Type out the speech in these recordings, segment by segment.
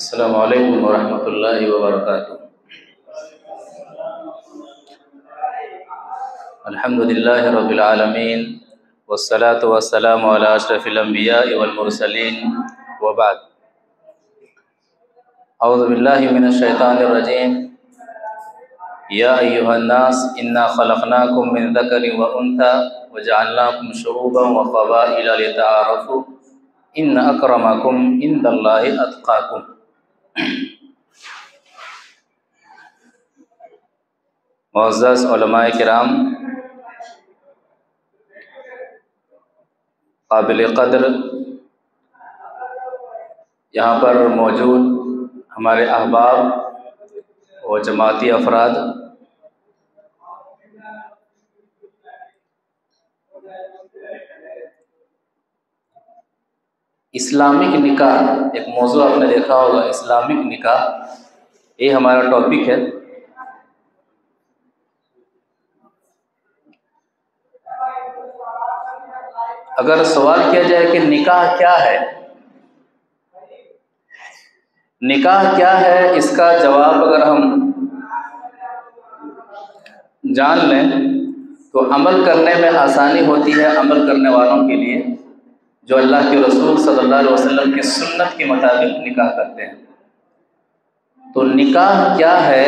السلام علیکم ورحمۃ اللہ وبرکاتہ۔ الحمد للہ رب العالمین والصلاة والسلام علی اشرف الانبیاء والمرسلین وبعد۔ اعوذ باللہ من الشیطان الرجیم۔ یا ایہا الناس انا خلقناکم من ذکر وانثی وجعلناکم شعوبا وقبائل لتعارفوا ان اکرمکم عند اللہ اتقاکم۔ معزز علماء کرام، قابل قدر یہاں پر موجود ہمارے احباب و جماعتی افراد، اسلامک نکاح ایک موضوع آپ نے دیکھا ہوگا، اسلامک نکاح، یہ ہمارا ٹاپک ہے۔ اگر سوال کیا جائے کہ نکاح کیا ہے، نکاح کیا ہے، اس کا جواب اگر ہم جان لیں تو عمل کرنے میں آسانی ہوتی ہے عمل کرنے والوں کے لیے جو اللہ کے رسول صلی اللہ علیہ وسلم کی سنت کے مطابق نکاح کرتے ہیں۔ تو نکاح کیا ہے،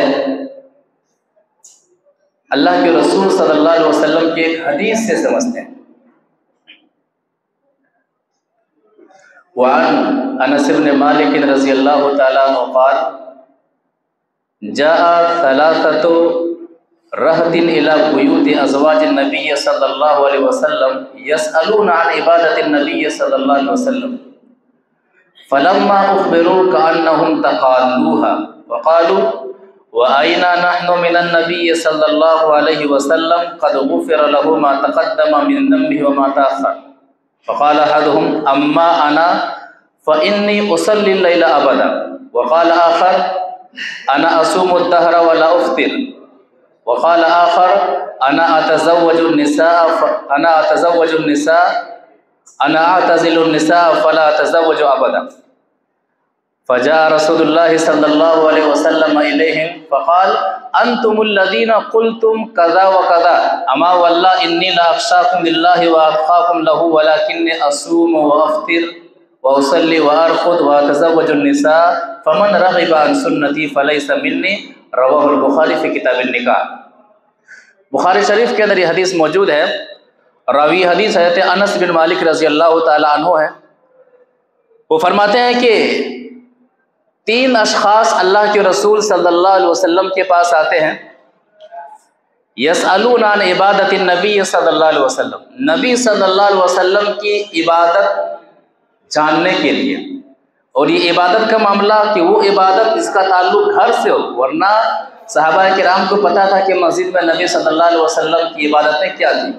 اللہ کے رسول صلی اللہ علیہ وسلم کی ایک حدیث سے سمجھتے ہیں۔ وعن انس بن مالک رضی اللہ تعالی عنہ قال جاء ثلاثة رهط الى بيوت ازواج النبي صلى الله عليه وسلم يسألون عن عبادة النبي صلى الله عليه وسلم فلما اخبروا كأنهم تقالوها وقالوا وأين نحن من النبي صلى الله عليه وسلم قد غفر له ما تقدم من ذنبه وما تأخر فقال أحدهم أما أنا فإني أصلي الليل أبدا وقال آخر أنا أصوم الدهر ولا أفطر وقال آخر أنا أتزوج النساء أنا أعتزل النساء فلا أتزوج أبدا فجاء رسول الله صلى الله عليه وسلم إليهم فقال أنتم الذين قلتم كذا وكذا أما والله إني لأخشاكم لله وأتقاكم له ولكني أصوم وأفطر وأصلي وأرقد وأتزوج النساء فمن رغب عن سنتي فليس مني رواہ البخاری فی کتاب النکاح۔ بخاری شریف کے اندر یہ حدیث موجود ہے۔ راوی حدیث حضرت انس بن مالک رضی اللہ تعالی عنہ ہے۔ وہ فرماتے ہیں کہ 3 اشخاص اللہ کے رسول صلی اللہ علیہ وسلم کے پاس آتے ہیں، یسألون عن عبادت النبی صلی اللہ علیہ وسلم، نبی صلی اللہ علیہ وسلم کی عبادت جاننے کے لیے، اور یہ عبادت کا معاملہ کہ وہ عبادت اس کا تعلق گھر سے ہو، ورنہ صحابہ کرام کو پتہ تھا کہ مسجد میں نبی صلی اللہ علیہ وسلم کی عبادتیں کیا تھیں۔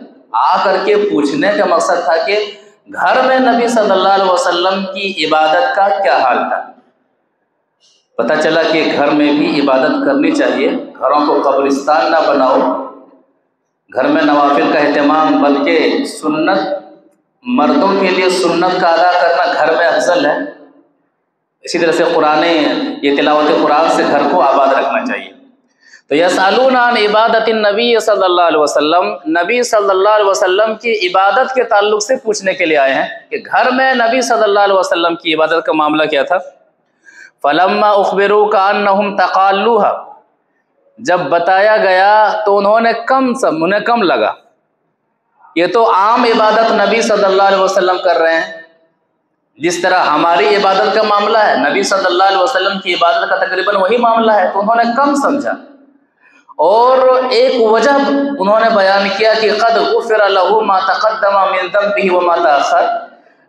آ کر کے پوچھنے کا مقصد تھا کہ گھر میں نبی صلی اللہ علیہ وسلم کی عبادت کا کیا حال تھا۔ پتہ چلا کہ گھر میں بھی عبادت کرنی چاہیے، گھروں کو قبرستان نہ بناؤ، گھر میں نوافل کا اہتمام، بلکہ سنت، مردوں کے لیے سنت کا ادا کرنا گھر میں افضل ہے۔ اسی طرح سے یہ تلاوت قرآن سے گھر کو آباد رکھنا چاہیے۔ تو یسألون عن عبادت النبی صلی اللہ علیہ وسلم، نبی صلی اللہ علیہ وسلم کی عبادت کے تعلق سے پوچھنے کے لیے آئے ہیں کہ گھر میں نبی صلی اللہ علیہ وسلم کی عبادت کا معاملہ کیا تھا۔ فلما اخبروا كأنهم تقالوها، جب بتایا گیا تو انہیں کم لگا، یہ تو عام عبادت نبی صلی اللہ علیہ وسلم کر رہے ہیں، جس طرح ہماری عبادت کا معاملہ ہے، نبی صلی اللہ علیہ وسلم کی عبادت کا تقریباً وہی معاملہ ہے، تو انہوں نے کم سمجھا۔ اور ایک وجہ انہوں نے بیان کیا کہ قد غفر له ما تقدم من ذنبه وما تأخر،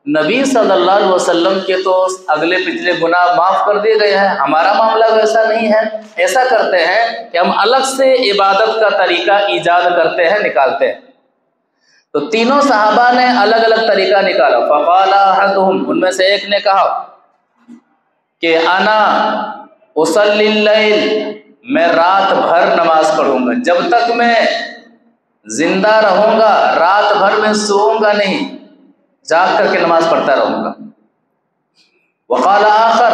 نبی صلی اللہ علیہ وسلم کے تو اگلے پچھلے گناہ معاف کر دیے گئے ہیں، ہمارا معاملہ ویسا نہیں ہے۔ ایسا کرتے ہیں کہ ہم الگ سے عبادت کا طریقہ ایجاد کرتے ہیں، نکالتے ہیں۔ تو تینوں صحابہ نے الگ الگ طریقہ نکالا۔ فقال احدهم، ان میں سے ایک نے کہا کہ انا اصلی اللیل، میں رات بھر نماز پڑھوں گا، جب تک میں زندہ رہوں گا رات بھر میں سوؤں گا نہیں، جاگ کر کے نماز پڑھتا رہوں گا۔ وقال آخر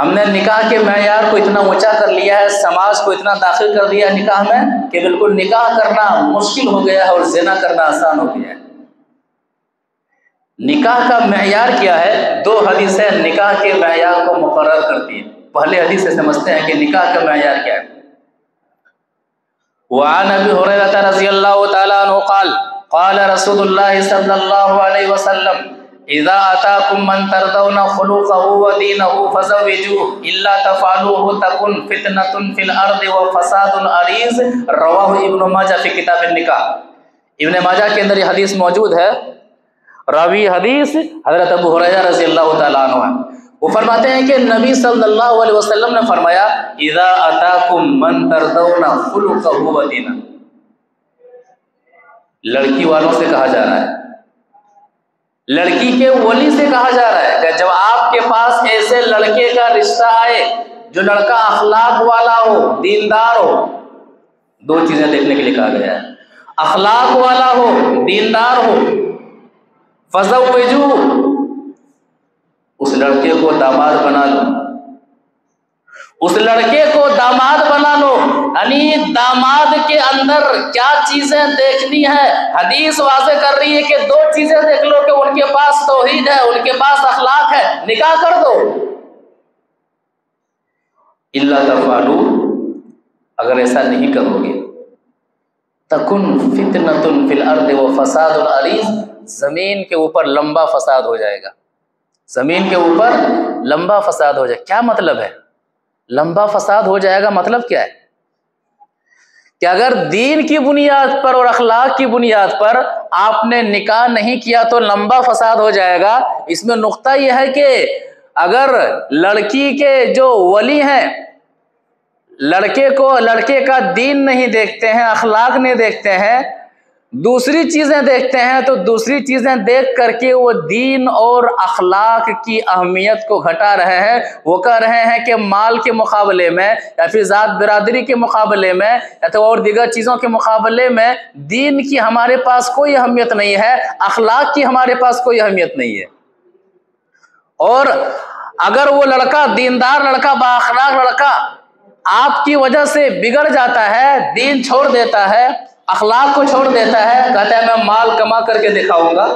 ہم نے نکاح کے معیار کو اتنا اونچا کر لیا ہے، سماج کو اتنا داخل کر دیا نکاح میں کہ بالکل نکاح کرنا مشکل ہو گیا ہے اور زنا کرنا آسان ہو گیا ہے۔ نکاح کا معیار کیا ہے؟ 2 حدیثیں نکاح کے معیار کو مقرر کرتی ہیں۔ پہلے حدیث سے سمجھتے ہیں کہ نکاح کا معیار کیا ہے۔ وعن ابی ہریرہ رضی اللہ تعالی عنہ قال قال رسول اللہ صلی اللہ علیہ وسلم اذا اتاکم من ترضون خلقه ودینه فزوجوه الا تفعلوه تکن فتنة فی الارض وفساد عریض، رواہ ابن ماجہ فی کتاب النکاح۔ ابن ماجہ کے اندر یہ حدیث موجود ہے، راوی حدیث حضرت ابو ہریرہ رضی اللہ تعالیٰ عنہ ہے۔ وہ فرماتے ہیں کہ نبی صلی اللہ علیہ وسلم نے فرمایا اذا اتاکم من ترضون خلقه ودینہ، لڑکی والوں سے کہا جا رہا ہے، لڑکی کے ولی سے کہا جا رہا ہے کہ جب آپ کے پاس ایسے لڑکے کا رشتہ آئے جو لڑکا اخلاق والا ہو، دیندار ہو، 2 چیزیں دیکھنے کے لیے کہا گیا ہے، اخلاق والا ہو، دیندار ہو، فزوجوه، اس لڑکے کو داماد بنا لو، اس لڑکے کو داماد بنا لو۔ یعنی داماد کے اندر کیا چیزیں دیکھنی ہے؟ حدیث واضح کر رہی ہے کہ 2 چیزیں دیکھ لو کہ ان کے پاس توحید ہے، ان کے پاس اخلاق ہے، نکاح کر دو۔ الا تفعلوا، اگر ایسا نہیں کرو گے، تکن فتنة فی الارض وفساد عریض، زمین کے اوپر لمبا فساد ہو جائے گا، زمین کے اوپر لمبا فساد ہو جائے۔ کیا مطلب ہے لمبا فساد ہو جائے گا؟ مطلب کیا ہے کہ اگر دین کی بنیاد پر اور اخلاق کی بنیاد پر آپ نے نکاح نہیں کیا تو لمبا فساد ہو جائے گا۔ اس میں نقطہ یہ ہے کہ اگر لڑکی کے جو ولی ہیں لڑکے کا دین نہیں دیکھتے ہیں، اخلاق نہیں دیکھتے ہیں، دوسری چیزیں دیکھتے ہیں، تو دوسری چیزیں دیکھ کر کے وہ دین اور اخلاق کی اہمیت کو گھٹا رہے ہیں۔ وہ کہہ رہے ہیں کہ مال کے مقابلے میں یا پھر ذات برادری کے مقابلے میں یا تو اور دیگر چیزوں کے مقابلے میں دین کی ہمارے پاس کوئی اہمیت نہیں ہے، اخلاق کی ہمارے پاس کوئی اہمیت نہیں ہے۔ اور اگر وہ لڑکا دیندار لڑکا، با اخلاق لڑکا آپ کی وجہ سے بگڑ جاتا ہے، دین چھوڑ دیتا ہے، اخلاق کو چھوڑ دیتا ہے، کہتا ہے میں مال کما کر کے دکھاؤں گا،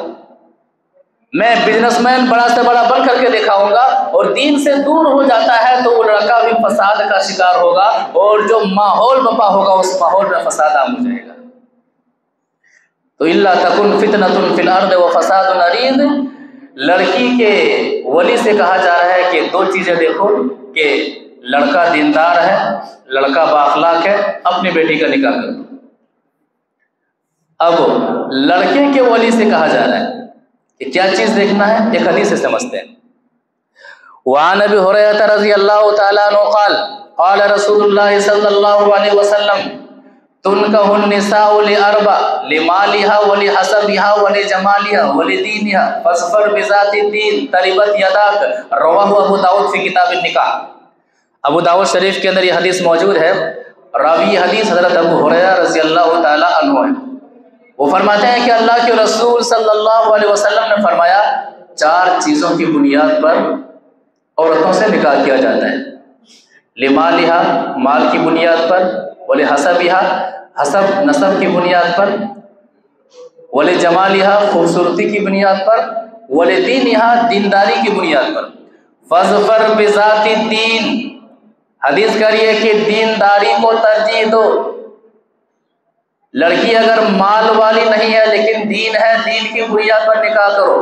میں بزنس مین بڑا سے بڑا بن کر کے دکھاؤں گا، اور دین سے دور ہو جاتا ہے، تو وہ لڑکا بھی فساد کا شکار ہوگا، اور جو ماحول بپا ہوگا اس ماحول میں فساد عام ہو جائے گا۔ تو الا تکن فتنة فی الارض وفساد عریض، لڑکی کے ولی سے کہا جا رہا ہے کہ 2 چیزیں دیکھو کہ لڑکا دیندار ہے، لڑکا بااخلاق ہے، اپنی بیٹی کا نکاح کر دو۔ اب لڑکے کے ولی سے کہا جا رہا ہے کہ کیا چیز دیکھنا ہے؟ ایک حدیث سے سمجھتے ہیں۔ وعن ابی ہریرہ رضی اللہ تعالی عنہ قال قال رسول اللہ صلی اللہ علیہ وسلم تنکح النساء لاربع لمالها ولحسبها ولجمالها ولدینها فاظفر بذات الدین تربت یداک، رواہ ابو داؤد فی کتاب النکاح۔ ابو داؤد شریف کے اندر یہ حدیث موجود ہے، راوی حدیث حضرت ابو ہریرہ رضی اللہ تعالی عنہ ہے۔ وہ فرماتے ہیں کہ اللہ کے رسول صلی اللہ علیہ وسلم نے فرمایا 4 چیزوں کی بنیاد پر عورتوں سے نکاح کیا جاتا ہے۔ لمالہا، مال کی بنیاد پر، ولحسبہا، حسب نسب کی بنیاد پر، ولجمالہا، خوبصورتی کی بنیاد پر، ولدینہا، دینداری کی بنیاد پر۔ فاظفر بذات الدین، حدیث کہہ رہی ہے کہ دینداری کو ترجیح دو۔ لڑکی اگر مال والی نہیں ہے لیکن دین ہے، دین کی بنیاد پر نکاح کرو۔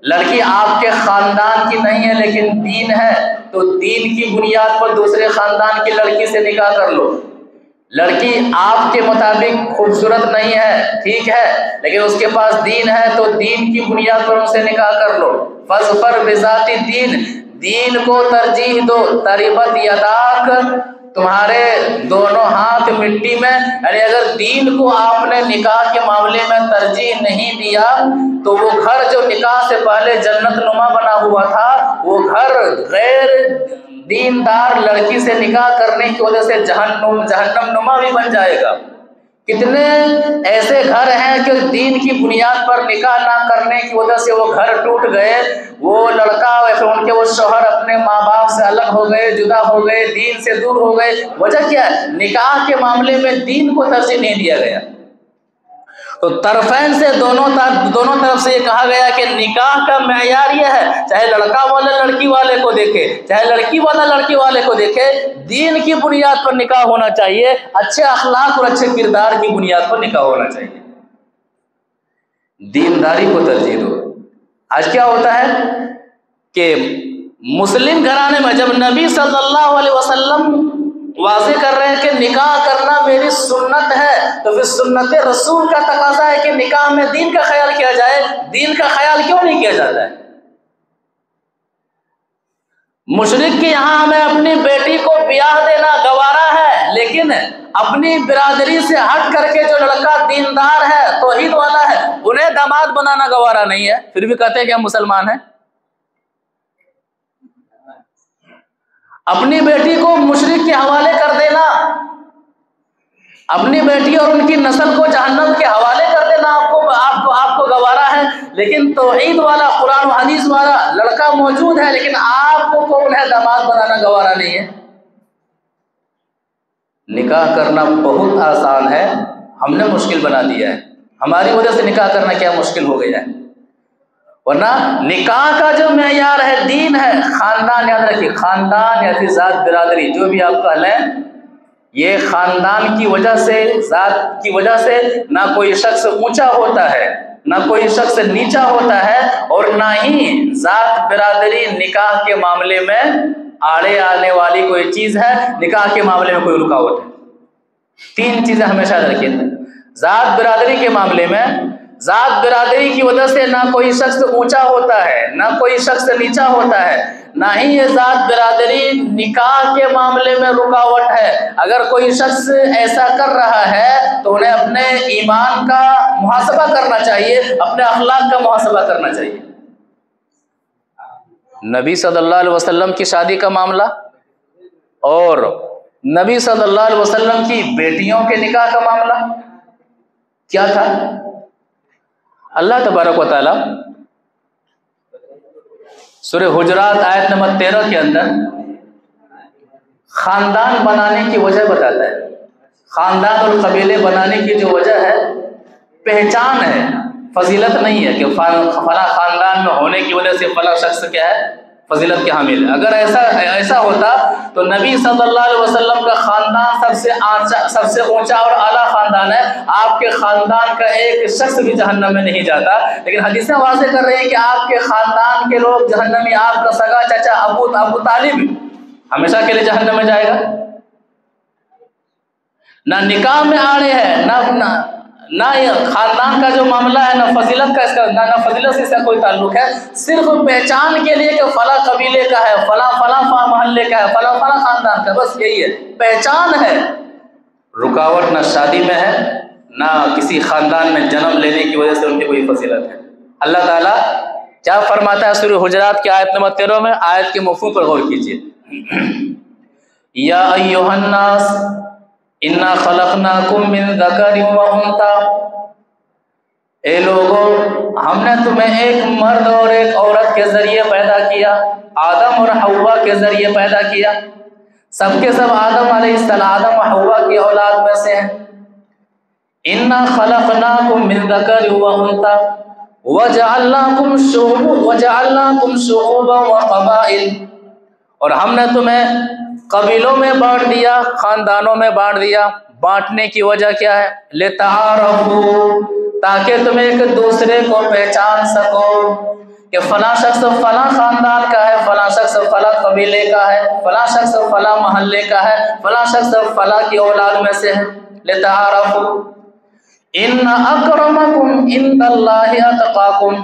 لڑکی آپ کے خاندان کی نہیں ہے لیکن دین ہے، تو دین کی بنیاد پر دوسرے خاندان کی لڑکی سے نکاح کر لو۔ لڑکی آپ کے مطابق خوبصورت نہیں ہے، ٹھیک ہے، لیکن اس کے پاس دین ہے، تو دین کی بنیاد پر ان سے نکاح کر لو۔ فاظفر بذات الدین، دین کو ترجیح دو۔ تربت یداک، تمہارے دونوں ہاتھ مٹی میں، یعنی اگر دین کو آپ نے نکاح کے معاملے میں ترجیح نہیں دیا تو وہ گھر جو نکاح سے پہلے جنت نما بنا ہوا تھا، وہ گھر غیر دیندار لڑکی سے نکاح کرنے کی وجہ سے جہنم نما بھی بن جائے گا۔ کتنے ایسے گھر ہیں کہ دین کی بنیاد پر نکاح نہ کرنے کی وجہ سے وہ گھر ٹوٹ گئے، وہ لڑکا یا پھر ان کے وہ شوہر اپنے ماں باپ سے الگ ہو گئے، جدا ہو گئے، دین سے دور ہو گئے۔ وجہ کیا ہے؟ نکاح کے معاملے میں دین کو ترجیح نہیں دیا گیا۔ تو طرفین سے دونوں طرف سے یہ کہا گیا کہ نکاح کا معیار یہ ہے، چاہے لڑکا والا لڑکی والے کو دیکھے، چاہے لڑکی والا لڑکی والے کو دیکھے، دین کی بنیاد پر نکاح ہونا چاہیے، اچھے اخلاق اور اچھے کردار کی بنیاد پر نکاح ہونا چاہیے، دینداری کو ترجیح دو۔ آج کیا ہوتا ہے کہ مسلم گھرانے میں جب نبی صلی اللہ علیہ وسلم واضح کر رہے ہیں کہ نکاح کرنا میری سنت ہے، تو پھر سنت رسول کا تقاضا ہے کہ نکاح میں دین کا خیال کیا جائے۔ دین کا خیال کیوں نہیں کیا جاتا ہے؟ مشرک کے یہاں ہمیں اپنی بیٹی کو بیاہ دینا گوارا ہے، لیکن اپنی برادری سے ہٹ کر کے جو لڑکا دیندار ہے، توحید والا ہے، انہیں داماد بنانا گوارا نہیں ہے، پھر بھی کہتے ہیں کہ ہم مسلمان ہیں۔ اپنی بیٹی کو مشرک کے حوالے کر دینا، اپنی بیٹی اور ان کی نسل کو جہنم کے حوالے کر دینا آپ کو گوارا ہے، لیکن توحید والا قرآن و حدیث والا لڑکا موجود ہے، لیکن آپ کو انہیں داماد بنانا گوارا نہیں ہے۔ نکاح کرنا بہت آسان ہے، ہم نے مشکل بنا دیا ہے، ہماری وجہ سے نکاح کرنا کیا مشکل ہو گیا ہے۔ ورنہ نکاح کا جو معیار ہے دین ہے۔ خاندان یاد رکھیے، خاندان یا پھر ذات برادری جو بھی آپ کا لیں، یہ خاندان کی وجہ سے، ذات کی وجہ سے نہ کوئی شخص اونچا ہوتا ہے، نہ کوئی شخص نیچا ہوتا ہے، اور نہ ہی ذات برادری نکاح کے معاملے میں آڑے آنے والی کوئی چیز ہے، نکاح کے معاملے میں کوئی رکاوٹ ہے۔ تین چیزیں ہمیشہ یاد رکھیے۔ ذات برادری کے معاملے میں، ذات برادری کی وجہ سے نہ کوئی شخص اونچا ہوتا ہے، نہ کوئی شخص نیچا ہوتا ہے، نہ ہی یہ ذات برادری نکاح کے معاملے میں رکاوٹ ہے۔ اگر کوئی شخص ایسا کر رہا ہے تو انہیں اپنے ایمان کا محاسبہ کرنا چاہیے، اپنے اخلاق کا محاسبہ کرنا چاہیے۔ نبی صلی اللہ علیہ وسلم کی شادی کا معاملہ اور نبی صلی اللہ علیہ وسلم کی بیٹیوں کے نکاح کا معاملہ کیا تھا؟ اللہ تبارک و تعالی سورہ حجرات آیت نمبر 13 کے اندر خاندان بنانے کی وجہ بتاتا ہے۔ خاندان اور قبیلے بنانے کی جو وجہ ہے، پہچان ہے، فضیلت نہیں ہے کہ فلاں خاندان میں ہونے کی وجہ سے فلاں شخص کیا ہے، فضیلت کے حامل ہے۔ اگر ایسا ہوتا تو نبی صلی اللہ علیہ وسلم کا خاندان سب سے اونچا اور اعلیٰ خاندان ہے، آپ کے خاندان کا ایک شخص بھی جہنم میں نہیں جاتا، لیکن حدیثیں واضح کر رہی ہیں کہ آپ کے خاندان کے لوگ جہنمی، آپ کا سگا چچا ابو طالب ہمیشہ کے لیے جہنم میں جائے گا۔ نہ نکاح میں آڑے ہے، نہ یہ خاندان کا جو معاملہ ہے، نہ فضیلت کا، نہ فضیلت سے اس کا کوئی تعلق ہے، صرف پہچان کے لیے کہ فلاں قبیلے کا ہے، فلاں محلے کا ہے، فلاں خاندان کا، بس یہی ہے، پہچان ہے۔ رکاوٹ نہ شادی میں ہے، نہ کسی خاندان میں جنم لینے کی وجہ سے ان کی کوئی فضیلت ہے۔ اللہ تعالیٰ کیا فرماتا ہے سورہ حجرات کی آیت نمبر 13 میں؟ آیت کے مفہوم پر غور کیجیے۔ یا ایھا الناس انا خلقناکم من ذکر و انثی، اے لوگو ہم نے تمہیں ایک مرد اور ایک عورت کے ذریعے پیدا کیا، آدم اور حوا کے ذریعے پیدا کیا، سب کے سب آدم علیہ السلام، آدم و حوا کی اولاد میں سے ہیں۔ انا خلقناکم من ذکر و انثی وجعلناکم شعوبا وقبائل، اور ہم نے تمہیں قبیلوں میں بانٹ دیا، خاندانوں میں بانٹ دیا۔ بانٹنے کی وجہ کیا ہے؟ لتعارفوا، تاکہ تم ایک دوسرے کو پہچان سکو کہ فلاں شخص فلاں خاندان کا ہے، فلاں شخص فلاں قبیلے کا ہے، فلاں شخص فلاں محلے کا ہے، فلاں شخص فلاں کی اولاد میں سے ہے۔ لتعارفوا ان اکرمکم عند اللہ اتقاکم،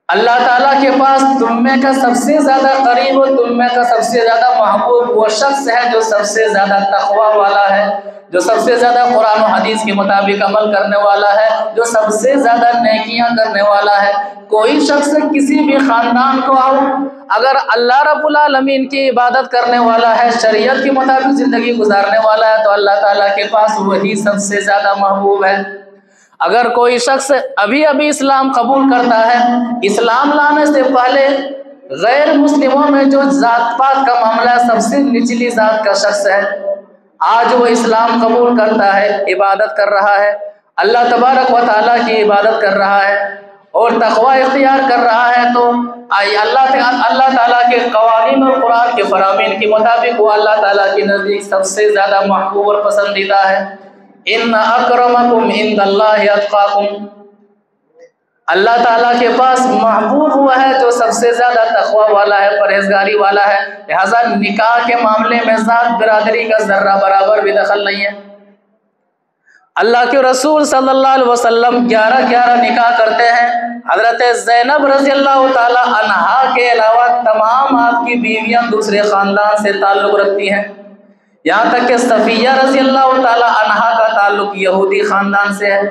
اللہ تعالیٰ کے پاس تم میں کا سب سے زیادہ قریب و تم میں کا سب سے زیادہ محبوب وہ شخص ہے جو سب سے زیادہ تقوی والا ہے، جو سب سے زیادہ قرآن و حدیث کے مطابق عمل کرنے والا ہے، جو سب سے زیادہ نیکیاں کرنے والا ہے۔ کوئی شخص کسی بھی خاندان کو آؤ، اگر اللہ رب العالمین کی عبادت کرنے والا ہے، شریعت کے مطابق زندگی گزارنے والا ہے، تو اللہ تعالیٰ کے پاس وہی سب سے زیادہ محبوب ہے۔ اگر کوئی شخص ابھی اسلام قبول کرتا ہے، اسلام لانے سے پہلے غیر مسلموں میں جو ذات پات کا معاملہ سب سے نچلی ذات کا شخص ہے، آج وہ اسلام قبول کرتا ہے، عبادت کر رہا ہے، اللہ تبارک و تعالیٰ کی عبادت کر رہا ہے اور تقوی اختیار کر رہا ہے، تو اللہ تعالیٰ کے قوانین اور قرآن کے فرامین کے مطابق وہ اللہ تعالیٰ کے نزدیک سب سے زیادہ محبوب اور پسندیدہ ہے۔ ان اکرمکم عند اللہ اتقاکم، اللہ تعالیٰ کے پاس محبوب ہوا ہے جو سب سے زیادہ تقوی والا ہے، پرہیزگاری والا ہے۔ لہذا نکاح کے معاملے میں ذات برادری کا ذرہ برابر بھی دخل نہیں ہے۔ اللہ کے رسول صلی اللہ علیہ وسلم 11 نکاح کرتے ہیں۔ حضرت زینب رضی اللہ تعالی عنہا کے علاوہ تمام آپ کی بیویاں دوسرے خاندان سے تعلق رکھتی ہیں، یہاں تک کہ صفیہ رضی اللہ تعالی عنہا کا تعلق یہودی خاندان سے ہے۔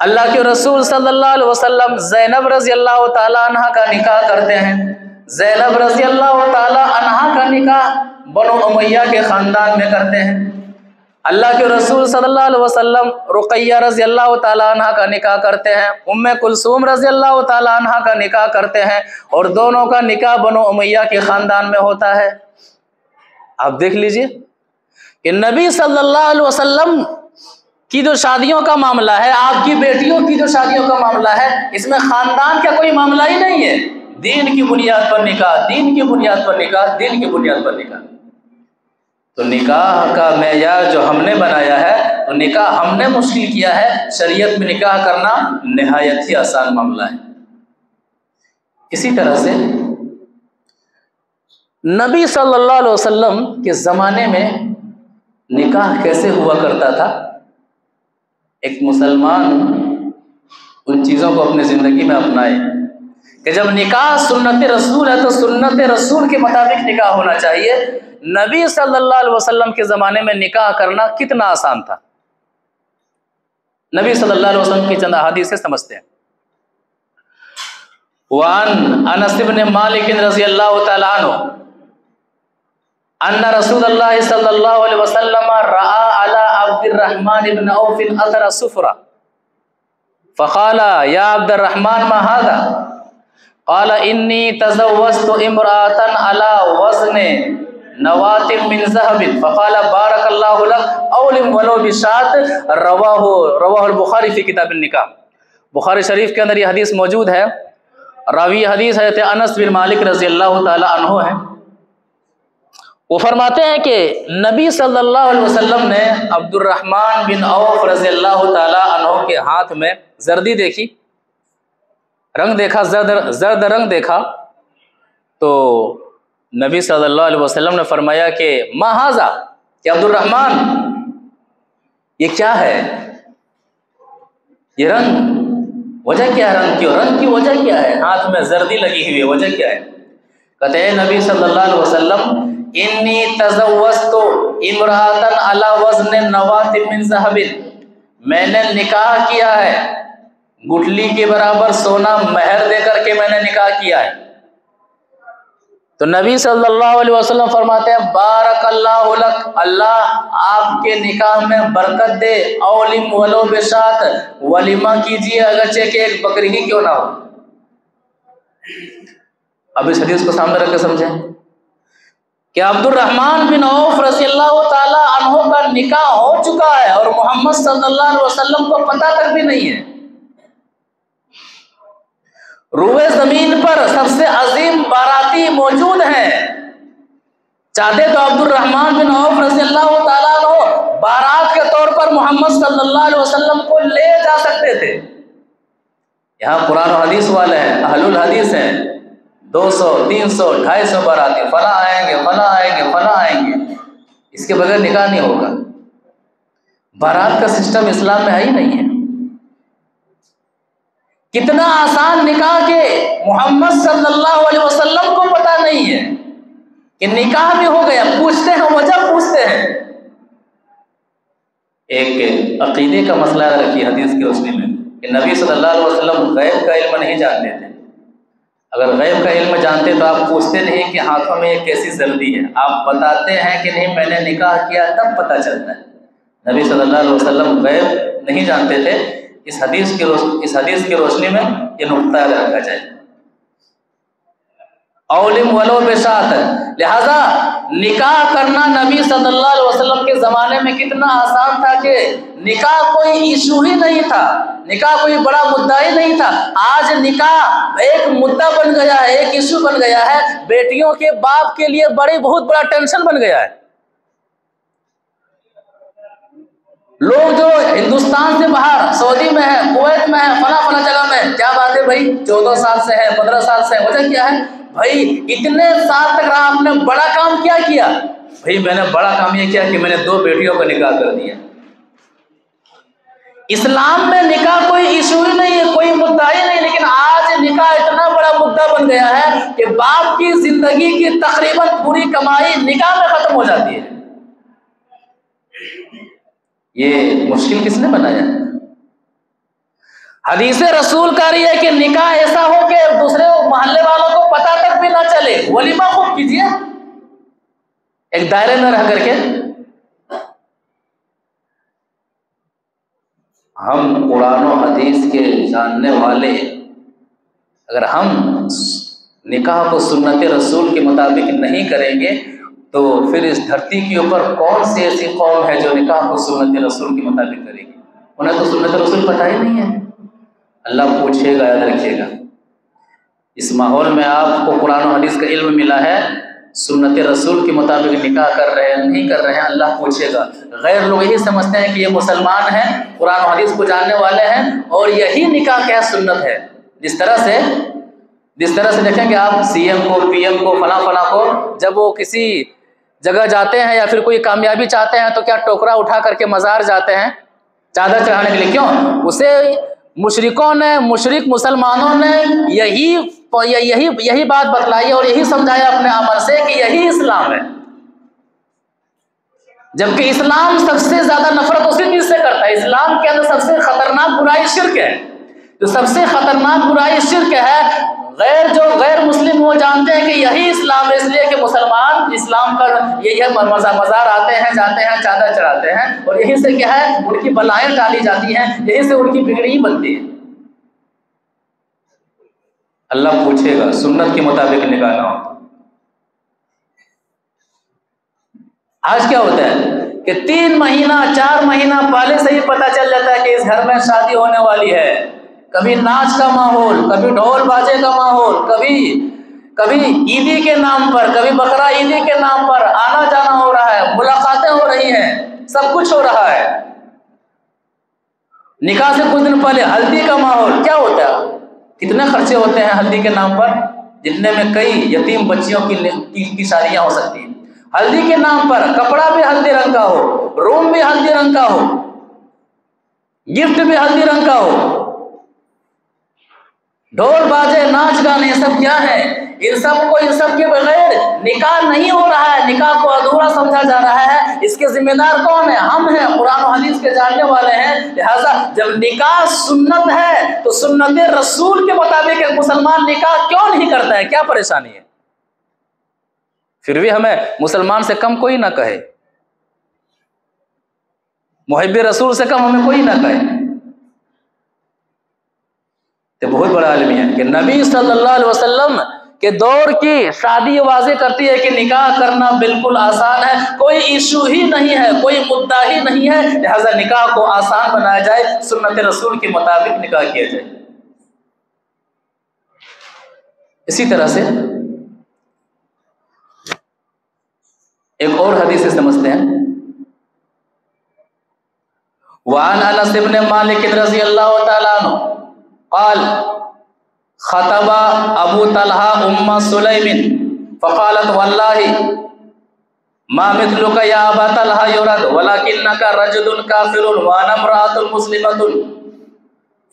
اللہ کے رسول صلی اللہ علیہ وسلم زینب رضی اللہ تعالی عنہا کا نکاح کرتے ہیں۔ زینب رضی اللہ تعالی عنہا کا نکاح بنو امیہ کے خاندان میں کرتے ہیں۔ اللہ کے رسول صلی اللہ علیہ وسلم رقیہ رضی اللہ تعالی عنہا کا نکاح کرتے ہیں، ام کلثوم رضی اللہ تعالی عنہا کا نکاح کرتے ہیں، اور دونوں کا نکاح بنو امیہ کے خاندان میں ہوتا ہے۔ آپ دیکھ لیجئے کہ نبی صلی اللہ علیہ وسلم کی جو شادیوں کا معاملہ ہے، آپ کی بیٹیوں کی جو شادیوں کا معاملہ ہے، اس میں خاندان کا کوئی معاملہ ہی نہیں ہے۔ دین کی بنیاد پر نکاح، دین کی بنیاد پر نکاح، دین کی بنیاد پر نکاح۔ تو نکاح کا معیار جو ہم نے بنایا ہے، تو نکاح ہم نے مشکل کیا ہے، شریعت میں نکاح کرنا نہایت ہی آسان معاملہ ہے۔ اسی طرح سے نبی صلی اللہ علیہ وسلم کے زمانے میں نکاح کیسے ہوا کرتا تھا؟ ایک مسلمان ان چیزوں کو اپنی زندگی میں اپنائے کہ جب نکاح سنت رسول ہے تو سنت رسول کے مطابق نکاح ہونا چاہیے۔ نبی صلی اللہ علیہ وسلم کے زمانے میں نکاح کرنا کتنا آسان تھا، نبی صلی اللہ علیہ وسلم کی چند احادیث سے سمجھتے ہیں۔ وعن انس بن مالک رضی اللہ تعالی عنہ ان رسول اللہ صلی اللہ علیہ وسلم رأى على عبد الرحمن بن عوف اثر الصفرة فقال یا عبد الرحمن ما هذا؟ قال انی تزوجت امرأة على وزن نواة من ذهب فقال بارك الله لك اولم ولو بشاة رواہ البخاری فی کتاب النکاح۔ بخاری شریف کے اندر یہ حدیث موجود ہے۔ راوی حدیث حضرت انس بن مالک رضی اللہ تعالی عنہ ہیں۔ وہ فرماتے ہیں کہ نبی صلی اللہ علیہ وسلم نے عبد الرحمن بن عوف رضی اللہ تعالی عنہ کے ہاتھ میں زردی دیکھی، رنگ دیکھا، زرد رنگ دیکھا، تو نبی صلی اللہ علیہ وسلم نے فرمایا کہ ما ھذا، کہ عبد الرحمن یہ کیا ہے، یہ رنگ وجہ کیا ہے، رنگ کی وجہ کیا ہے، ہاتھ میں زردی لگی ہوئی ہے، وجہ کیا ہے؟ کہتے ہیں نبی صلی اللہ علیہ وسلم انی تزوجت امرأة علی وزن نواة من ذہب، میں نے نکاح کیا ہے، گٹھلی کے برابر سونا مہر دے کر کے میں نے نکاح کیا ہے۔ تو نبی صلی اللہ علیہ وسلم فرماتے ہیں بارک اللہ لک، اللہ آپ کے نکاح میں برکت دے، اولم ولو بشات، ولیمہ کیجیے اگرچہ کہ ایک بکری ہی کیوں نہ ہو۔ اب اس حدیث کو سامنے رکھ کے سمجھیں کہ عبد الرحمن بن عوف رضی اللہ تعالی عنہ کا نکاح ہو چکا ہے اور محمد صلی اللہ علیہ وسلم کو پتہ تک بھی نہیں ہے۔ روئے زمین پر سب سے عظیم باراتی موجود ہیں، چاہتے تو عبد الرحمن بن عوف رضی اللہ تعالیٰ عنہ بارات کے طور پر محمد صلی اللہ علیہ وسلم کو لے جا سکتے تھے۔ یہاں قرآن و حدیث والے ہیں، اہل الحدیث ہیں، 200 300 250 باراتی، فلاں آئیں گے، فلاں آئیں گے، فلاں آئیں گے، اس کے بغیر نکاح نہیں ہوگا۔ بارات کا سسٹم اسلام میں ہے ہی نہیں ہے۔ کتنا آسان نکاح کے محمد صلی اللہ علیہ وسلم کو پتہ نہیں ہے کہ نکاح بھی ہو گیا. پوچھتے ہیں وجہ پوچھتے ہیں. ایک عقیدے کا مسئلہ رکھی حدیث کی روشنی میں کہ نبی صلی اللہ علیہ وسلم غیب کا علم نہیں جانتے تھے. اگر غیب کا علم جانتے تو آپ پوچھتے نہیں کہ ہاتھوں میں یہ کیسی زردی ہے, آپ بتاتے ہیں کہ نہیں میں نے نکاح کیا, تب پتہ چلتا ہے. نبی صلی اللہ علیہ وسلم غیب نہیں جانتے تھے. اس حدیث کی روشنی میں یہ نقطہ یاد رکھا جائے. اولم ولو بشات, لہذا نکاح کرنا نبی صلی اللہ علیہ وسلم کے زمانے میں کتنا آسان تھا کہ نکاح کوئی ایشو ہی نہیں تھا, نکاح کوئی بڑا مدعا ہی نہیں تھا. آج نکاح ایک مدعا بن گیا ہے, ایک ایشو بن گیا ہے, بیٹیوں کے باپ کے لیے بہت بڑا ٹینشن بن گیا ہے. لوگ جو ہندوستان سے باہر سعودی میں ہے, کویت میں ہے, فلاں جگہ میں, کیا بات ہے بھائی 14 سال سے ہے, 15 سال سے ہے, وجہ کیا ہے بھائی اتنے سال تک رہا, آپ نے بڑا کام کیا کیا؟ بھائی میں نے بڑا کام یہ کیا کہ میں نے 2 بیٹیوں کا نکاح کر دیا. اسلام میں نکاح کوئی ایشو ہی نہیں ہے, کوئی مدعا ہی نہیں, لیکن آج نکاح اتنا بڑا مدعا بن گیا ہے کہ باپ کی زندگی کی تقریباً پوری کمائی نکاح میں ختم ہو جاتی ہے. یہ مشکل کس نے بنایا؟ حدیث رسول کا رہی ہے کہ نکاح ایسا ہو کہ دوسرے محلے والوں کو پتہ تک بھی نہ چلے. ولیمہ خوب کیجیے ایک دائرے میں رہ کر کے. ہم قرآن و حدیث کے جاننے والے اگر ہم نکاح کو سنت رسول کے مطابق نہیں کریں گے تو پھر اس دھرتی کے اوپر کون سی ایسی قوم ہے جو نکاح کو سنت رسول کے مطابق کرے گی؟ انہیں تو سنت رسول پتہ ہی نہیں ہے. اللہ پوچھے گا, یاد رکھیے گا. اس ماحول میں آپ کو قرآن و حدیث کا علم ملا ہے, سنت رسول کے مطابق نکاح کر رہے ہیں نہیں کر رہے ہیں, اللہ پوچھے گا. غیر لوگ یہی سمجھتے ہیں کہ یہ مسلمان ہیں, قرآن و حدیث کو جاننے والے ہیں, اور یہی نکاح کیا سنت ہے. جس طرح سے دیکھیں کہ آپ سی ایم کو, پی ایم کو, فلاں کو جب وہ کسی جگہ جاتے ہیں یا پھر کوئی کامیابی چاہتے ہیں تو کیا ٹوکرا اٹھا کر کے مزار جاتے ہیں چادر چڑھانے کے لیے. کیوں؟ اسے مشرکوں نے, مشرک مسلمانوں نے یہی بات بتلائی اور یہی سمجھایا اپنے عمل سے کہ یہی اسلام ہے. جبکہ اسلام سب سے زیادہ نفرت اسی چیز سے کرتا ہے. اسلام کے اندر سب سے خطرناک برائی شرک ہے. جو سب سے خطرناک برائی شرک ہے, جو غیر مسلم وہ جانتے ہیں کہ یہی اسلام ہے, اس لیے کہ مسلمان اسلام کا یہ مزار آتے ہیں, جاتے ہیں, چادر چڑھاتے ہیں, اور یہی سے کیا ہے ان کی بلائیں ڈالی جاتی ہیں, یہی سے ان کی بگڑی بنتی ہے. اللہ پوچھے گا سنت کے مطابق نکاح نہ ہو. آج کیا ہوتا ہے کہ 3 مہینہ 4 مہینہ پہلے سے ہی پتہ چل جاتا ہے کہ اس گھر میں شادی ہونے والی ہے. کبھی ناچ کا ماحول, کبھی ڈھول باجے کا ماحول, کبھی عیدی کے نام پر, کبھی بقرہ عیدی کے نام پر آنا جانا ہو رہا ہے, ملاقاتیں ہو رہی ہیں, سب کچھ ہو رہا ہے. نکاح سے کچھ دن پہلے ہلدی کا ماحول. کیا ہوتا ہے, کتنے خرچے ہوتے ہیں ہلدی کے نام پر, جتنے میں کئی یتیم بچیوں کی شادیاں ہو سکتی ہیں. ہلدی کے نام پر کپڑا بھی ہلدی رنگ کا ہو, روم بھی ہلدی رنگ کا ہو, گفٹ بھی ہلدی رنگ کا ہو, ڈھول باجے ناچ گانے, یہ سب کیا ہے؟ ان سب کے بغیر نکاح نہیں ہو رہا ہے. نکاح کو ادھورا سمجھا جا رہا ہے. اس کے ذمہ دار کون ہیں؟ ہم ہیں, قرآن و حدیث کے جاننے والے ہیں. لہذا جب نکاح سنت ہے تو سنت رسول کے مطابق ایک مسلمان نکاح کیوں نہیں کرتا ہے؟ کیا پریشانی ہے؟ پھر بھی ہمیں مسلمان سے کم کوئی نہ کہے, محب رسول سے کم ہمیں کوئی نہ کہے. تو بہت بڑا عالم ہے کہ نبی صلی اللہ علیہ وسلم کے دور کی شادی واضح کرتی ہے کہ نکاح کرنا بالکل آسان ہے, کوئی ایشو ہی نہیں ہے, کوئی مدعا ہی نہیں ہے. لہذا نکاح کو آسان بنایا جائے, سنت رسول کے مطابق نکاح کیا جائے. اسی طرح سے ایک اور حدیث سے سمجھتے ہیں. وعن انس بن مالک رضی اللہ تعالیٰ عنہ قال خطب ابو طلحہ ام سلیم فقالت واللہ ما مثلك یا ابا طلحہ یرد ولکنک رجل کافر وانا امرأة مسلمة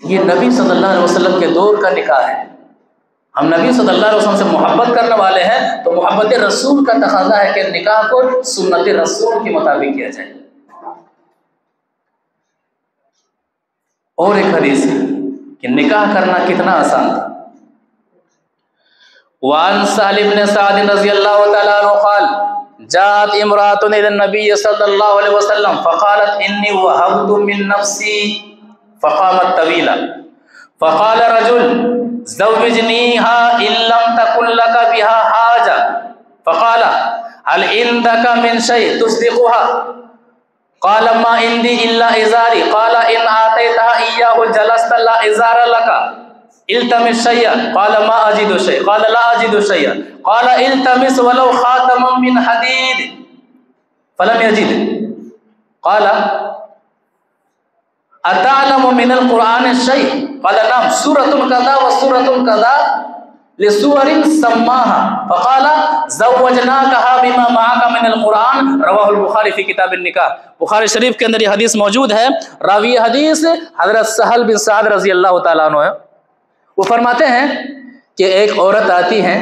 یہ نبی صلی اللہ علیہ وسلم کے دور کا نکاح ہے. ہم نبی صلی اللہ علیہ وسلم سے محبت کرنے والے ہیں تو محبت رسول کا تقاضا ہے کہ نکاح کو سنت رسول کے مطابق کیا جائے. اور ایک حدیث ہے کہ نکاح کرنا کتنا آسان تھا. وعن سہل بن سعد رضی اللہ تعالی عنہ قال جاءت امرأة الى النبي صلی اللہ علیہ وسلم فقالت انی وهبت من نفسی فقامت طویلا فقال رجل زوجنیها ان لم تکن لك بها حاجة فقال هل عندك من شيء تصدقها قال ما عندي الا ازاری قال ان آتيتها اياه جلست لا ازار لك التمس شيئا قال ما اجد شيئا قال لا اجد شيئا قال التمس ولو خاتما من حديد فلم يجد قال اتعلم من القرآن شيء قال نعم سورة كذا وسورة كذا لسور سماها فقال زوجناكها بما معك من القرآن رواہ البخاری فی کتاب النکاح. بخاری شریف کے اندر یہ حدیث موجود ہے. راوی حدیث حضرت سہل بن سعد رضی اللہ تعالیٰ عنہ ہے. وہ فرماتے ہیں کہ ایک عورت آتی ہیں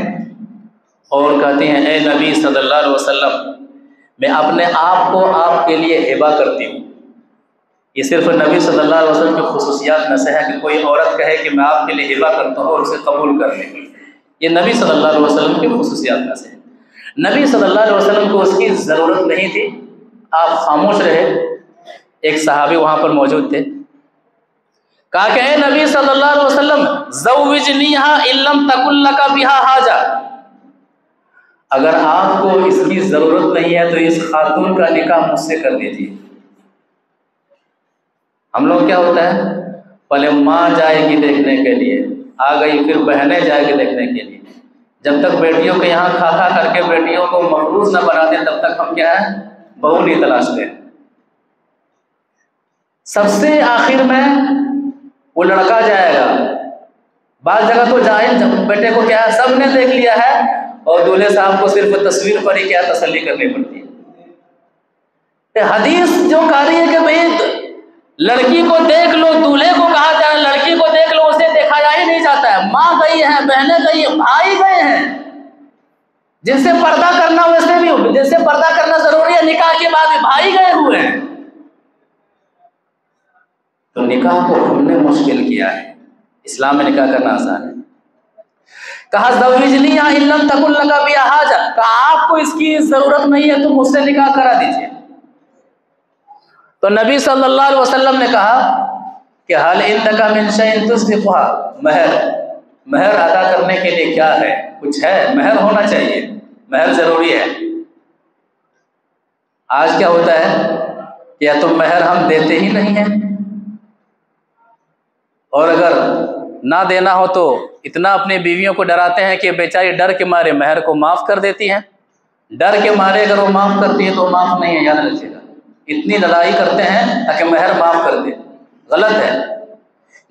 اور کہتی ہیں اے نبی صلی اللہ علیہ وسلم میں اپنے آپ کو آپ کے لیے ہبہ کرتی ہوں. یہ صرف نبی صلی اللہ علیہ وسلم کی خصوصیات میں سے ہے کہ کوئی عورت کہے کہ میں آپ کے لیے ہبہ کرتا ہوں اور اسے قبول کر لیں. یہ نبی صلی اللہ علیہ وسلم کی خصوصیات میں سے ہے. نبی صلی اللہ علیہ وسلم کو اس کی ضرورت نہیں تھی. آپ خاموش رہے. ایک صحابی وہاں پر موجود تھے. کہا کہ اے نبی صلی اللہ علیہ وسلم زوجنیہا ان لم تکن لک بہا حاجہ اگر آپ کو اس کی ضرورت نہیں ہے تو اس خاتون کا نکاح مجھ سے کر دیجیے. ہم لوگ کیا ہوتا ہے پہلے ماں جائے گی دیکھنے کے لیے آ گئی پھر بہنیں جائے گی دیکھنے کے لیے. جب تک بیٹیوں کے یہاں کھا کھا کر کے بیٹیوں کو مقروض نہ بنا دیں تب تک ہم کیا ہے بہو نہیں تلاشتے. سب سے آخر میں وہ لڑکا جائے گا. بعض جگہ تو جائے بیٹے کو کیا ہے سب نے دیکھ لیا ہے اور دولہے صاحب کو صرف تصویر پر ہی کیا تسلی کرنی پڑتی ہے. حدیث جو کہہ رہی ہے کہ بھائی لڑکی کو دیکھ لو دولہے کو کہا جائے لڑکی کو دیکھ لو اسے دیکھا جا ہی نہیں جاتا ہے. ماں گئی ہے بہنیں گئی ہیں بھائی گئے ہیں. جن سے پردہ کرنا ویسے بھی جن سے پردہ کرنا ضروری ہے نکاح کے بعد بھی بھائی گئے ہوئے ہیں. تو نکاح کو ہم نے مشکل کیا ہے. اسلام میں نکاح کرنا آسان ہے. کہا زوجنیہا ان لم تکن لک بہا حاجہ کہا آپ کو اس کی ضرورت نہیں ہے تو مجھ سے نکاح کرا دیجیے. تو نبی صلی اللہ علیہ وسلم نے کہا کہ حل عندک من شیء تصدقها مہر ادا کرنے کے لیے کیا ہے کچھ ہے مہر ہونا چاہیے مہر ضروری ہے. آج کیا ہوتا ہے کہ یا تو مہر ہم دیتے ہی نہیں ہیں اور اگر نہ دینا ہو تو اتنا اپنی بیویوں کو ڈراتے ہیں کہ بیچاری ڈر کے مارے مہر کو معاف کر دیتی ہیں. ڈر کے مارے اگر وہ معاف کرتی ہے تو معاف نہیں ہے یاد رکھیے گا. اتنی لڑائی کرتے ہیں تاکہ مہر معاف کر دے. غلط ہے.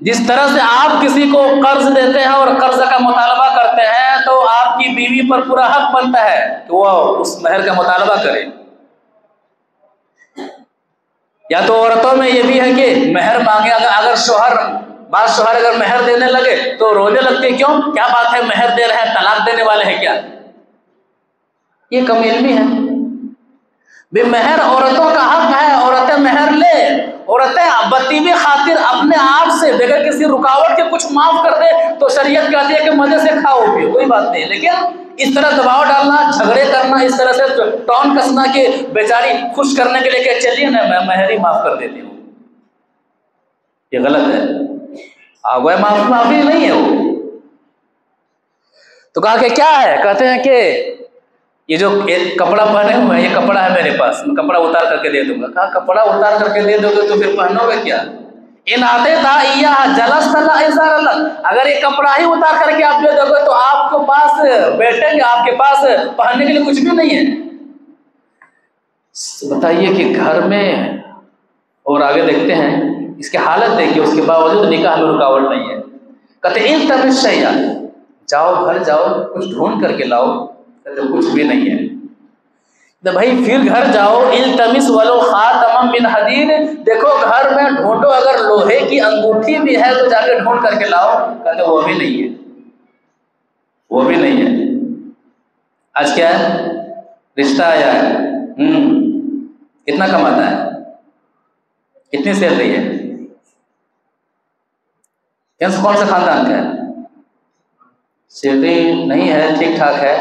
جس طرح سے آپ کسی کو قرض دیتے ہیں اور قرض کا مطالبہ کرتے ہیں تو آپ کی بیوی پر پورا حق بنتا ہے کہ وہ اس مہر کا مطالبہ کرے. یا تو عورتوں میں یہ بھی ہے کہ مہر مانگے اگر بعض شوہر اگر مہر دینے لگے تو رونے لگتے کیوں کیا بات ہے مہر دے رہے ہیں طلاق دینے والے ہیں کیا. یہ کم علمی ہے. بے مہر عورتوں کا حق ہے. عورتیں مہر لے. عورتیں بطیبی خاطر اپنے آپ سے بغیر کسی رکاوٹ کے کچھ معاف کر دے تو شریعت کہتی ہے کہ مزے سے کھاؤ پیو کوئی بات نہیں. لیکن اس طرح دباؤ ڈالنا جھگڑے کرنا اس طرح سے ٹون کسنا کہ بیچاری خوش کرنے کے لیے کہ چلیے نا میں مہر ہی معاف کر دیتی ہوں یہ غلط ہے. وہ معافی نہیں ہے وہ. تو کہا کہ کیا ہے کہتے ہیں کہ یہ جو کپڑا پہنے ہوئے ہیں یہ کپڑا ہے میرے پاس میں کپڑا اتار کر کے دے دوں گا. کہا کپڑا اتار کر کے دے دو گے تو پھر پہنو گے کیا. ان آتے تھا جلست لا ازار اللہ اگر یہ کپڑا ہی اتار کر کے آپ دے دو گے تو آپ کے پاس بیٹھیں گے آپ کے پاس پہننے کے لیے کچھ بھی نہیں ہے. بتائیے کہ گھر میں اور آگے دیکھتے ہیں اس کی حالت دیکھیے اس کے باوجود نکاح میں رکاوٹ نہیں ہے. کہتے ہیں التمس شیئا جاؤ گھر جاؤ کچھ ڈھونڈ کر کے لاؤ. کچھ بھی نہیں ہے. تو بھائی پھر گھر جاؤ، التمس ولو خاتم من حدید، دیکھو گھر میں ڈھونڈو، اگر لوہے کی انگوٹھی بھی ہے تو جا کے ڈھونڈ کر کے لاؤ، کہتے وہ بھی نہیں ہے، وہ بھی نہیں ہے۔ آج کیا ہے؟ رشتہ آیا ہے، کتنا کماتا ہے، کتنی سیلری ہے، کون سے خاندان کا ہے؟ سیلری نہیں ہے، ٹھیک ٹھاک ہے،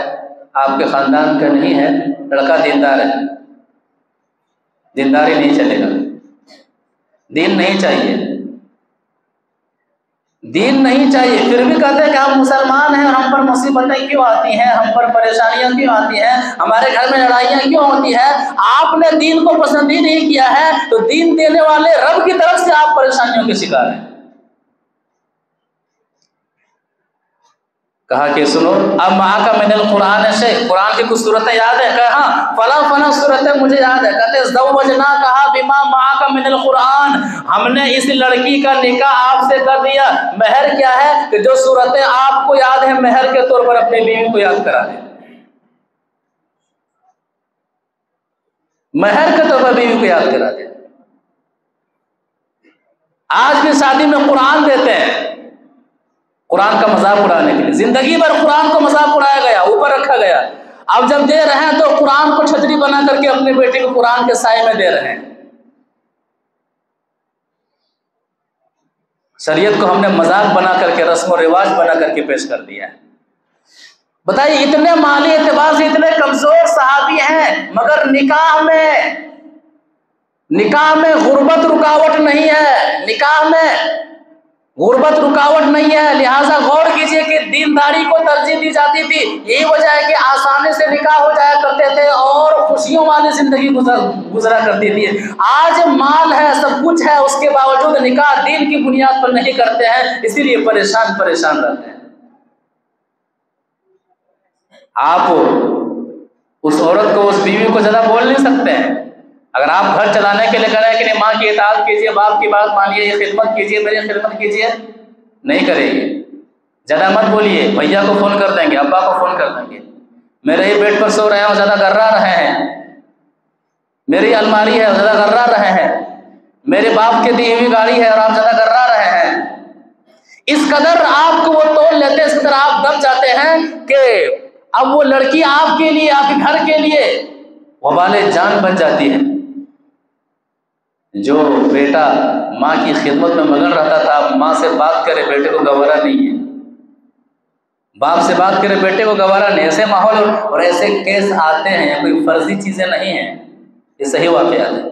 آپ کے خاندان کا نہیں ہے، لڑکا دیندار ہے، دینداری نہیں چلے گا، دین نہیں چاہیے، دین نہیں چاہیے، پھر بھی کہتے ہیں کہ ہم مسلمان ہیں اور ہم پر مصیبتیں کیوں آتی ہیں، ہم پر پریشانیاں کیوں آتی ہیں، ہمارے گھر میں لڑائیاں کیوں ہوتی ہیں؟ آپ نے دین کو پسند ہی نہیں کیا ہے تو دین دینے والے رب کی طرف سے آپ پریشانیوں کے شکار ہیں۔ کہا کہ سنو، اب معاک من القرآن شیء، قرآن کی کچھ صورتیں یاد ہے؟ کہا ہاں فلاں فلاں صورتیں مجھے یاد ہے۔ کہتے زوجنا کہا بما معاک من القرآن، ہم نے اس لڑکی کا نکاح آپ سے کر دیا۔ مہر کیا ہے کہ جو صورتیں آپ کو یاد ہیں مہر کے طور پر اپنی بیوی کو یاد کرا دیں، مہر کے طور پر بیوی کو یاد کرا دیں۔ آج بھی شادی میں قرآن دیتے ہیں، قرآن کا مذاق اڑانے کے لیے، زندگی بھر قرآن کو مذاق اڑایا گیا، اوپر رکھا گیا، اب جب دے رہے ہیں تو قرآن کو چھتری بنا کر کے اپنے بیٹے کو قرآن کے سائے میں دے رہے ہیں۔ شریعت کو ہم نے مذاق بنا کر کے، رسم و رواج بنا کر کے پیش کر دیا ہے۔ بتائیے اتنے مالی اعتبار سے اتنے کمزور صحابی ہیں، مگر نکاح میں غربت رکاوٹ نہیں ہے، نکاح میں غربت رکاوٹ نہیں ہے، لہٰذا غور کیجئے کہ دینداری کو ترجیح دی جاتی تھی، یہی وجہ ہے کہ آسانی سے نکاح ہو جایا کرتے تھے اور خوشیوں والی زندگی گزرا کرتی تھی۔ آج مال ہے، سب کچھ ہے، اس کے باوجود نکاح دین کی بنیاد پر نہیں کرتے ہیں، اسی لیے پریشان رہتے ہیں۔ آپ اس عورت کو، اس بیوی کو زیادہ بول نہیں سکتے ہیں، اگر آپ گھر چلانے کے لیے کہہ رہے ہیں کہ نہیں ماں کی اطاعت کیجیے، باپ کی بات مانیے، یہ خدمت کیجیے، میری خدمت کیجیے، نہیں کرے گی، زیادہ مت بولیے، بھیا کو فون کر دیں گے، ابا کو فون کر دیں گے، میرے ہی بیڈ پر سو رہے ہیں اور زیادہ گرا رہے ہیں، میری الماری ہے اور زیادہ گرا رہے ہیں، میرے باپ کے دی ہوئی گاڑی ہے اور آپ زیادہ گرا رہے ہیں۔ اس قدر آپ کو وہ تول لیتے ہیں، اس قدر آپ دب جاتے ہیں کہ اب وہ لڑکی آپ کے لیے، آپ کے گھر کے لیے وبال جان بن جاتی ہے۔ جو بیٹا ماں کی خدمت میں مگن رہتا تھا، اب ماں سے بات کرے بیٹے کو گوارا نہیں ہے، باپ سے بات کرے بیٹے کو گوارا نہیں۔ ایسے ماحول اور ایسے کیس آتے ہیں، کوئی فرضی چیزیں نہیں ہیں، یہ صحیح واقعات ہیں۔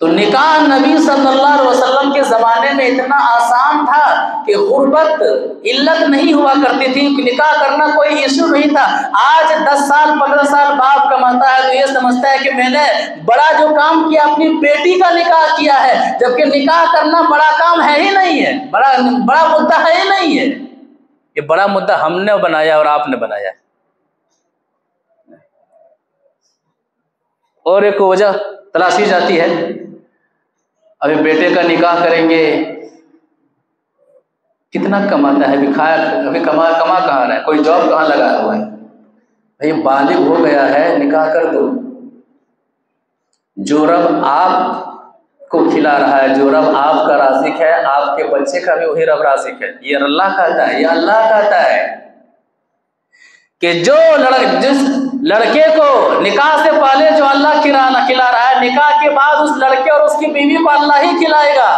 تو نکاح نبی صلی اللہ علیہ وسلم کے زمانے میں اتنا آسان تھا کہ غربت علت نہیں ہوا کرتی تھی، نکاح کرنا کوئی ایشو نہیں تھا۔ آج 10 سال 15 سال باپ کماتا ہے تو یہ سمجھتا ہے کہ میں نے بڑا جو کام کیا، اپنی بیٹی کا نکاح کیا ہے، جبکہ نکاح کرنا بڑا کام ہے ہی نہیں ہے، بڑا مدعا ہے ہی نہیں ہے، یہ بڑا مدعا ہم نے بنایا اور آپ نے بنایا ہے۔ اور ایک وجہ تلاشی جاتی ہے، ابھی بیٹے کا نکاح کریں گے، کتنا کماتا ہے، ابھی کما کہاں رہا ہے، کوئی جاب کہاں لگا ہوا ہے، بھائی بالغ ہو گیا ہے، نکاح کر دو۔ جو رب آپ کو کھلا رہا ہے، جو رب آپ کا رازق ہے، آپ کے بچے کا بھی وہی رب رازق ہے، یہ اللہ کہتا ہے، یہ اللہ کہتا ہے کہ جس لڑکے کو نکاح سے پہلے جو اللہ کھلا رہا ہے، نکاح کے بعد اس لڑکے اور اس کی بیوی کو اللہ ہی کھلائے گا،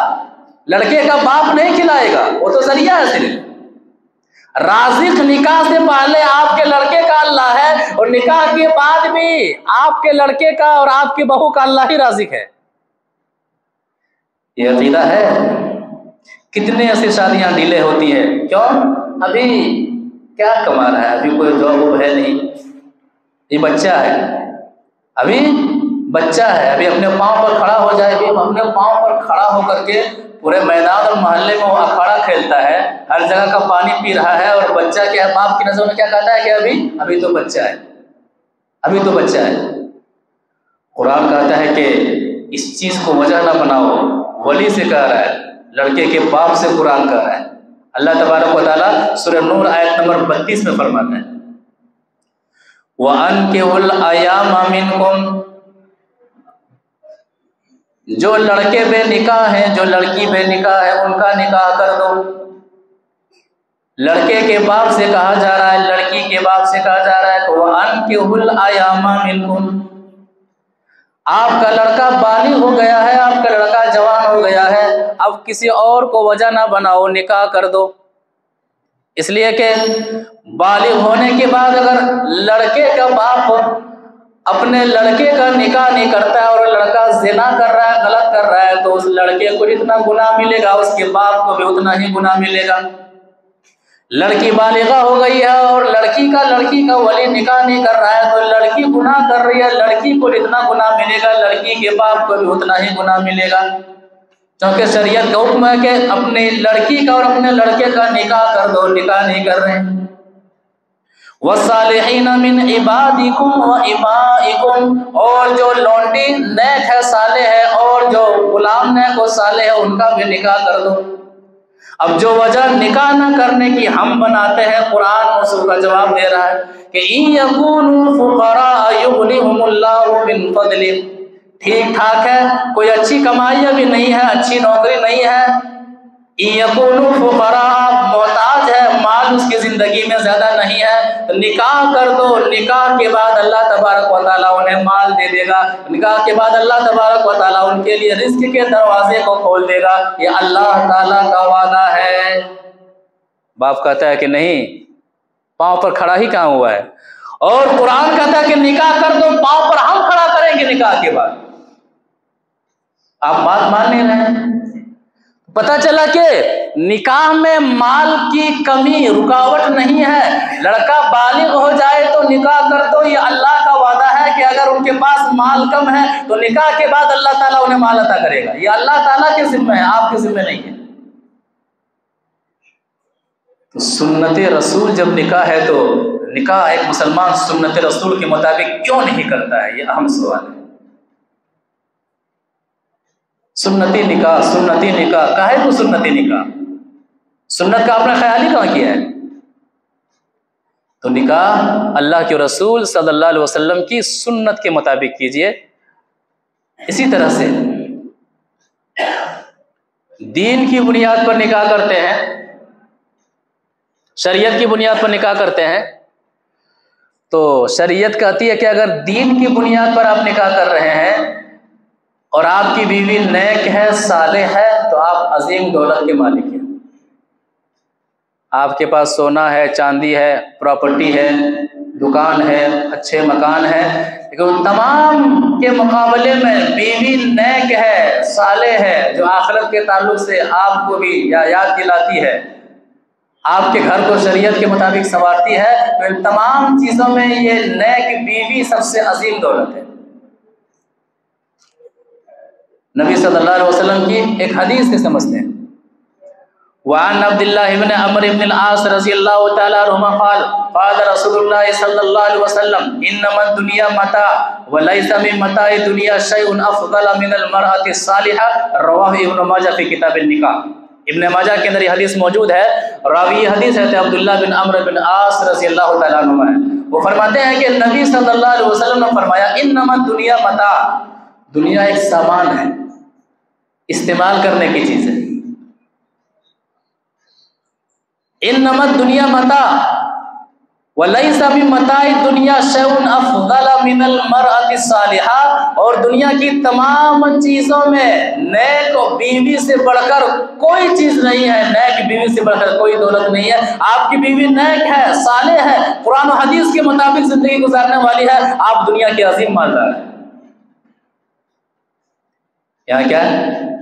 لڑکے کا باپ نہیں کھلائے گا، وہ تو ذریعہ ہے صرف۔ رازق نکاح سے پہلے آپ کے لڑکے کا اللہ ہے اور نکاح کے بعد بھی آپ کے لڑکے کا اور آپ کی بہو کا اللہ ہی رازق ہے، یہ عقیدہ ہے۔ کتنے ایسی شادیاں ڈیلے ہوتی ہیں، کیوں؟ ابھی کیا کما رہا ہے، ابھی کوئی جاب ہے نہیں، یہ بچہ ہے، ابھی بچہ ہے، ابھی اپنے پاؤں پر کھڑا ہو جائے، ابھی اپنے پاؤں پر کھڑا ہو کر کے پورے میدان اور محلے میں وہ اکھاڑا کھیلتا ہے، ہر جگہ کا پانی پی رہا ہے، اور بچہ کیا ہے، باپ کی نظر میں کیا کہتا ہے کہ ابھی تو بچہ ہے، ابھی تو بچہ ہے۔ قرآن کہتا ہے کہ اس چیز کو وجہ نہ بناؤ، ولی سے کہہ رہا ہے، لڑکے کے باپ سے قرآن کہہ رہا ہے۔ اللہ تبارک و تعالیٰ سورہ نور آیت نمبر 32 میں فرماتا ہے وَأَنكِحُوا الْأَيَامَ مِنْكُمْ، جو لڑکے بے نکاح ہیں، جو لڑکی بے نکاح ہے، ان کا نکاح کر دو۔ لڑکے کے باپ سے کہا جا رہا ہے، لڑکی کے باپ سے کہا جا رہا ہے کہ وَأَنكِحُوا الْأَيَامَ مِنْكُمْ، آپ کا لڑکا بالغ ہو گیا ہے، آپ کا لڑکا جوان ہو گیا ہے، اب کسی اور کو وجہ نہ بناؤ، نکاح کر دو۔ اس لیے کہ بالغ ہونے کے بعد اگر لڑکے کا باپ اپنے لڑکے کا نکاح نہیں کرتا ہے اور لڑکا زنا کر رہا ہے، غلط کر رہا ہے، تو اس لڑکے کو جتنا گناہ ملے گا اس کے باپ کو بھی اتنا ہی گناہ ملے گا۔ لڑکی بالغہ ہو گئی ہے اور لڑکی کا ولی نکاح نہیں کر رہا ہے، تو لڑکی گناہ کر رہی ہے، لڑکی کو جتنا گناہ ملے گا لڑکی کے باپ کو بھی اتنا ہی گناہ ملے گا، کیونکہ شریعت کا حکم ہے کہ اپنی لڑکی کا اور اپنے لڑکے کا نکاح کر دو، نکاح نہیں کر رہے ہیں۔ وَالصَّالِحِينَ مِنْ عِبَادِكُمْ وَإِمَائِكُمْ، اور جو لونڈی نیک ہے، صالح ہے، اور جو غلام نیک و صالح ہے، ان کا بھی نکاح کر دو۔ اب جو وجہ نکاح نہ کرنے کی ہم بناتے ہیں، قرآن اس کا جواب دے رہا ہے کہ إِن يَكُونُوا فُقَرَاءَ يُغْنِهُمُ اللَّهُ مِنْ فَضْلِهِ، ٹھیک ٹھاک ہے، کوئی اچھی کمائی بھی نہیں ہے، اچھی نوکری نہیں ہے، إِن يَكُونُوا فُقَرَاءَ، محتاج ہے، مال اس کی زندگی میں زیادہ نہیں ہے، تو نکاح کر دو، نکاح کے بعد اللہ تبارک و تعالیٰ انہیں مال دے دے گا، نکاح کے بعد اللہ تبارک و تعالیٰ ان کے لیے رزق کے دروازے کو کھول دے گا، یہ اللہ تعالیٰ کا وعدہ ہے۔ باپ کہتا ہے کہ نہیں، پاؤں پر کھڑا ہی کہاں ہوا ہے، اور قرآن کہتا ہے کہ نکاح کر دو، پاؤں پر ہم کھڑا کریں گے نکاح کے بعد۔ آپ بات مان نہیں رہے ہیں۔ پتہ چلا کہ نکاح میں مال کی کمی رکاوٹ نہیں ہے، لڑکا بالغ ہو جائے تو نکاح کر دو، یہ اللہ کا وعدہ ہے کہ اگر ان کے پاس مال کم ہے تو نکاح کے بعد اللہ تعالیٰ انہیں مال عطا کرے گا، یہ اللہ تعالیٰ کے ذمہ ہے، آپ کے ذمہ نہیں ہے۔ تو سنت رسول جب نکاح ہے تو نکاح ایک مسلمان سنت رسول کے مطابق کیوں نہیں کرتا ہے، یہ اہم سوال ہے۔ سنتی نکاح کاہے کو سنتی نکاح، سنت کا آپ نے خیال ہی کہاں کیا ہے؟ تو نکاح اللہ کے رسول صلی اللہ علیہ وسلم کی سنت کے مطابق کیجئے۔ اسی طرح سے دین کی بنیاد پر نکاح کرتے ہیں، شریعت کی بنیاد پر نکاح کرتے ہیں، تو شریعت کہتی ہے کہ اگر دین کی بنیاد پر آپ نکاح کر رہے ہیں اور آپ کی بیوی نیک ہے، صالح ہے، تو آپ عظیم دولت کے مالک ہیں، آپ کے پاس سونا ہے، چاندی ہے، پراپرٹی ہے، دکان ہے، اچھے مکان ہے، لیکن تمام کے مقابلے میں بیوی نیک ہے، صالح ہے، جو آخرت کے تعلق سے آپ کو بھی یاد دلاتی ہے، آپ کے گھر کو شریعت کے مطابق سنوارتی ہے، تو ان تمام چیزوں میں یہ نیک بیوی سب سے عظیم دولت ہے۔ نبی صلی اللہ علیہ وسلم کی ایک حدیث سے سمجھتے ہیں، وعن عبد الله بن عمرو بن العاص رضی اللہ تعالی عنہما قال قال رسول اللہ صلی اللہ علیہ وسلم انما الدنيا متاع وليس من متاع الدنيا شيء افضل من المرأة الصالحة، رواه ابن ماجہ فی کتاب النکاح۔ ابن ماجہ کے اندر یہ حدیث موجود ہے، راوی حدیث ہے عبداللہ بن عمرو بن العاص رضی اللہ تعالی عنہما ہے، وہ فرماتے ہیں کہ نبی صلی اللہ علیہ وسلم نے فرمایا انما الدنيا متاع، دنیا ایک سامان ہے، استعمال کرنے کی چیز ہے۔ انما الدنيا متاع وليس بمتاع الدنيا شيء افضل من المرأة الصالحة، اور دنیا کی تمام چیزوں میں نیک بیوی سے بڑھ کر کوئی چیز نہیں ہے، نیک بیوی سے بڑھ کر کوئی دولت نہیں ہے۔ آپ کی بیوی نیک ہے، صالح ہے، قرآن و حدیث کے مطابق زندگی گزارنے والی ہے، آپ دنیا کے عظیم مالدار ہیں۔ یہاں کیا ہے؟